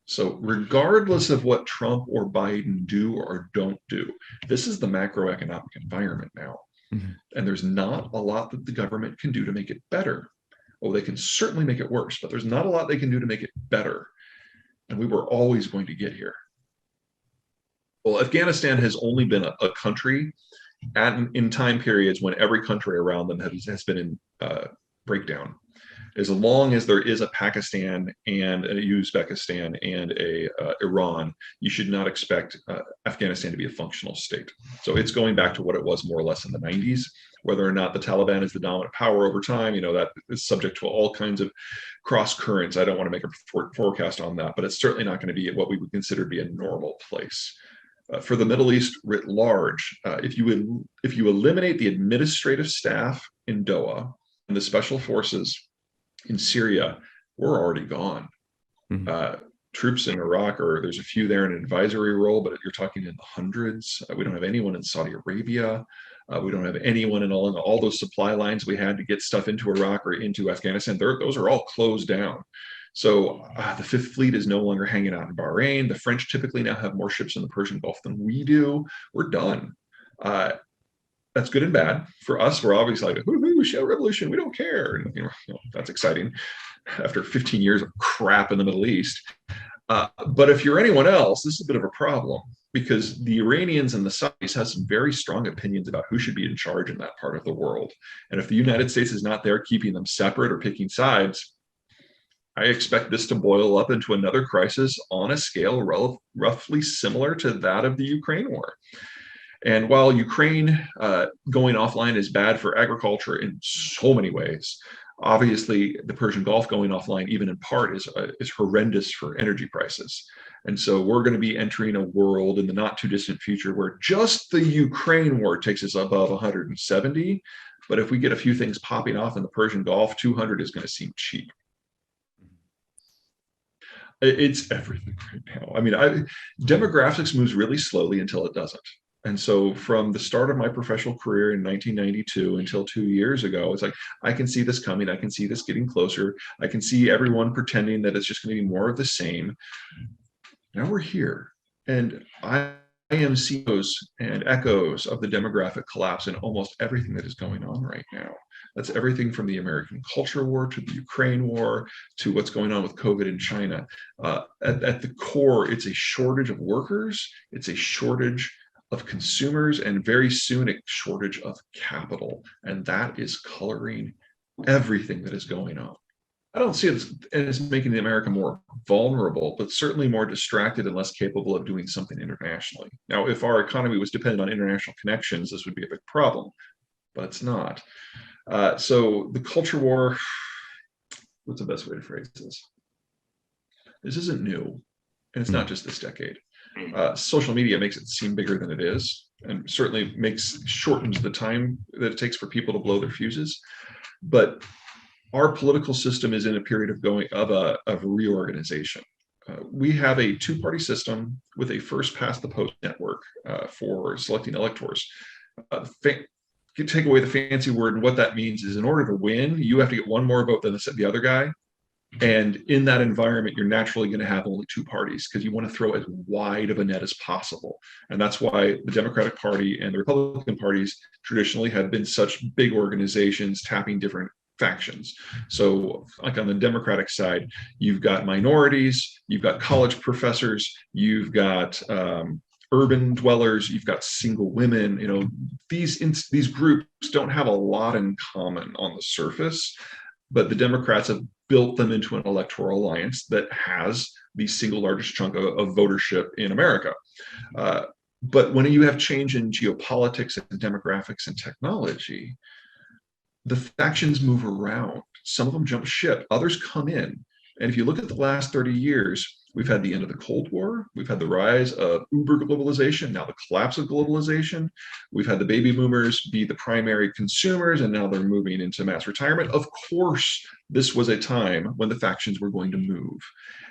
So, regardless of what Trump or Biden do or don't do, this is the macroeconomic environment now. Mhm. And there's not a lot that the government can do to make it better. Oh, they can certainly make it worse, but there's not a lot they can do to make it better. And we were always going to get here. Well, Afghanistan has only been a country in time periods when every country around them has been in breakdown. As long as there is a Pakistan and a Uzbekistan and a Iran, you should not expect Afghanistan to be a functional state. So it's going back to what it was more or less in the 90s. Whether or not the Taliban is the dominant power over time, that is subject to all kinds of cross currents. I don't want to make a forecast on that, but it's certainly not going to be what we would consider to be a normal place. For the Middle East writ large, if you eliminate the administrative staff in Doha and the special forces in Syria, we're already gone. Mhm. Uh, Troops in Iraq, or there's a few there in an advisory role, but you're talking in the hundreds. We don't have anyone in Saudi Arabia. We don't have anyone in all those supply lines we had to get stuff into Iraq or into Afghanistan. Those are all closed down. So the Fifth Fleet is no longer hanging out in Bahrain. The French typically now have more ships in the Persian Gulf than we do. We're done. Uh, that's good and bad. For us, we're obviously like, woohoo, shale revolution, we don't care. And, that's exciting after 15 years of crap in the Middle East. But if you're anyone else, this is a bit of a problem because the Iranians and the Saudis have some very strong opinions about who should be in charge in that part of the world. And if the United States is not there keeping them separate or picking sides, I expect this to boil up into another crisis on a scale roughly similar to that of the Ukraine war. And while Ukraine going offline is bad for agriculture in so many ways, obviously the Persian Gulf going offline, even in part, is horrendous for energy prices. And so we're going to be entering a world in the not too distant future where just the Ukraine war takes us above 170. But if we get a few things popping off in the Persian Gulf, 200 is going to seem cheap. It's everything right now. I mean, demographics moves really slowly until it doesn't. And so from the start of my professional career in 1992 until 2 years ago, it's like, I can see this coming. I can see this getting closer. I can see everyone pretending that it's just going to be more of the same. Now we're here. And I am seeing those and echoes of the demographic collapse in almost everything that is going on right now. That's everything from the American culture war to the Ukraine war to what's going on with COVID in China. At the core, it's a shortage of workers, it's a shortage of consumers, and very soon a shortage of capital. And that is coloring everything that is going on. I don't see it as making America more vulnerable, but certainly more distracted and less capable of doing something internationally. Now, if our economy was dependent on international connections, this would be a big problem, but it's not. So the culture war, what's the best way to phrase this? This isn't new, and it's not Mhm. just this decade. Social media makes it seem bigger than it is, and certainly shortens the time that it takes for people to blow their fuses. But our political system is in a period of reorganization. We have a two-party system with a first past the post network for selecting electors. You take away the fancy word, and what that means is in order to win, you have to get one more vote than the other guy. And in that environment, you're naturally going to have only two parties because you want to throw as wide of a net as possible. And that's why the Democratic Party and the Republican parties traditionally have been such big organizations tapping different factions. So, like on the Democratic side, you've got minorities, you've got college professors, you've got urban dwellers, you've got single women. These groups don't have a lot in common on the surface, but the Democrats have built them into an electoral alliance that has the single largest chunk of votership in America. But when you have change in geopolitics and demographics and technology, the factions move around. Some of them jump ship, others come in. And if you look at the last 30 years, we've had the end of the Cold War, we've had the rise of uber globalization, now the collapse of globalization. We've had the baby boomers be the primary consumers, and now they're moving into mass retirement. Of course, this was a time when the factions were going to move,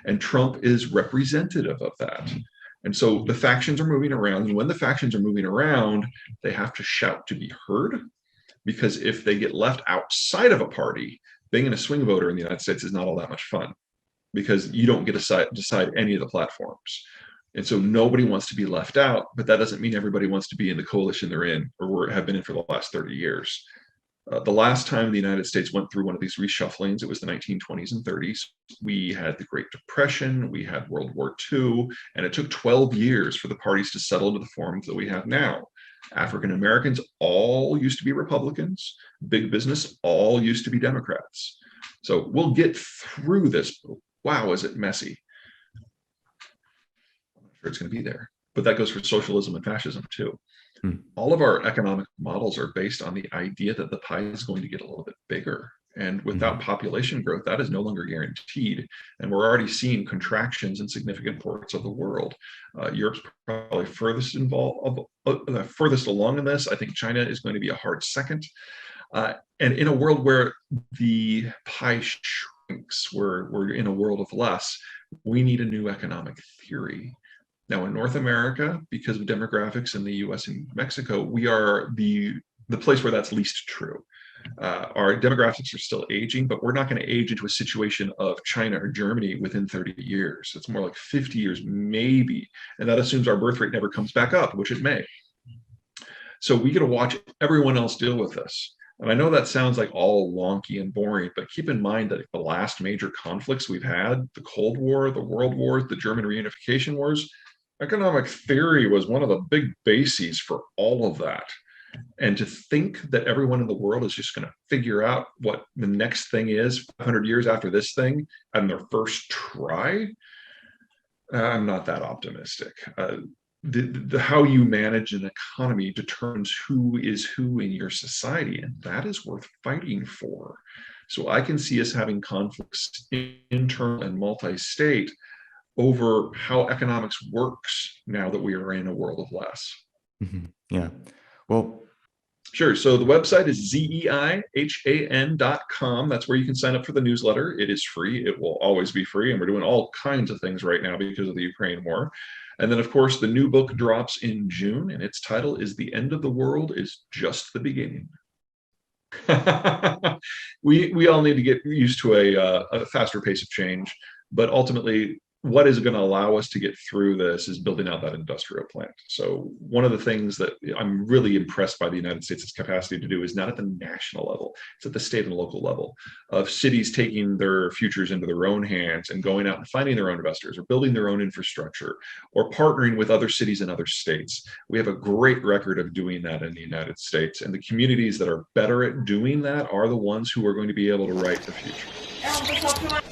and Trump is representative of that. And so the factions are moving around, and when the factions are moving around, they have to shout to be heard, because if they get left outside of a party, being a swing voter in the United States is not all that much fun. because you don't get to decide any of the platforms. And so nobody wants to be left out, but that doesn't mean everybody wants to be in the coalition they're in or have been in for the last 30 years. The last time the United States went through one of these reshufflings, it was the 1920s and 30s. We had the Great Depression, we had World War II, and it took 12 years for the parties to settle into the forms that we have now. African Americans all used to be Republicans. Big business all used to be Democrats. So we'll get through this. Wow, is it messy? I'm not sure it's going to be there. But that goes for socialism and fascism too. All of our economic models are based on the idea that the pie is going to get a little bit bigger. And without population growth, that is no longer guaranteed. And we're already seeing contractions in significant parts of the world. Europe's probably furthest along in this. I think China is going to be a hard second. And in a world where the pie shrinks, we're in a world of less, we need a new economic theory. Now, in North America, because of demographics in the US and Mexico, we are the place where that's least true. Our demographics are still aging, but we're not going to age into a situation of China or Germany within 30 years. It's more like 50 years, maybe. And that assumes our birth rate never comes back up, which it may. So we get to watch everyone else deal with this. And I know that sounds like all wonky and boring, but keep in mind that the last major conflicts we've had, the Cold War, the World Wars, the German reunification wars, economic theory was one of the big bases for all of that. And to think that everyone in the world is just going to figure out what the next thing is 500 years after this thing on their first try, I'm not that optimistic. How you manage an economy determines who is who in your society, and that is worth fighting for. So I can see us having conflicts internal and multi-state over how economics works now that we are in a world of less. Yeah. Well, sure. So the website is zeihan.com. That's where you can sign up for the newsletter. It is free. It will always be free. And we're doing all kinds of things right now because of the Ukraine war. And then, of course, the new book drops in June, and its title is The End of the World is Just the Beginning. We all need to get used to a faster pace of change, but ultimately, what is going to allow us to get through this is building out that industrial plant. So one of the things that I'm really impressed by the United States' capacity to do is not at the national level, it's at the state and local level of cities taking their futures into their own hands and going out and finding their own investors or building their own infrastructure or partnering with other cities and other states. We have a great record of doing that in the United States, and the communities that are better at doing that are the ones who are going to be able to write the future.